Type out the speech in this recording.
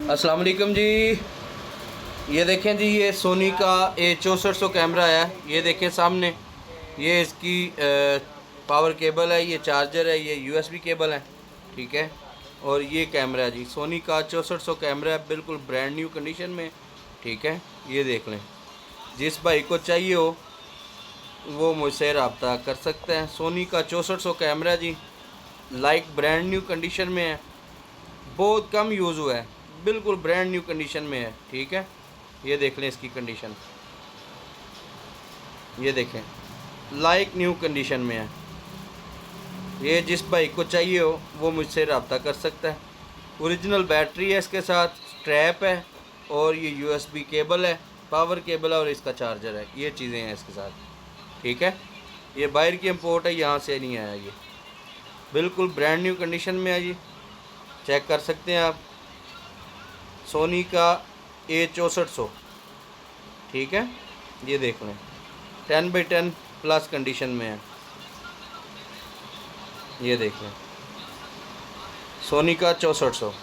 अस्सलाम वालेकुम जी। ये देखें जी, ये सोनी का A6400 कैमरा है। ये देखें सामने, ये इसकी पावर केबल है, ये चार्जर है, ये USB केबल है, ठीक है। और ये कैमरा है जी, सोनी का 6400 कैमरा है, बिल्कुल ब्रांड न्यू कंडीशन में, ठीक है। ये देख लें, जिस भाई को चाहिए हो वो मुझसे रब्ता कर सकते हैं। सोनी का 6400 कैमरा जी, लाइक ब्रांड न्यू कंडीशन में है, बहुत कम यूज़ हुआ है, बिल्कुल ब्रांड न्यू कंडीशन में है, ठीक है। ये देख लें इसकी कंडीशन, ये देखें लाइक न्यू कंडीशन में है। ये जिस भाई को चाहिए हो वो मुझसे रब्ता कर सकता है। ओरिजिनल बैटरी है इसके साथ, स्ट्रैप है, और ये USB केबल है, पावर केबल है, और इसका चार्जर है। ये चीज़ें हैं इसके साथ, ठीक है। ये बाहर की इंपोर्ट है, यहाँ से नहीं आया। ये बिल्कुल ब्रांड न्यू कंडीशन में है जी, चेक कर सकते हैं आप। सोनी का A6400, ठीक है। ये देख लें 10/10 प्लस कंडीशन में है। ये देख लें सोनी का 6400।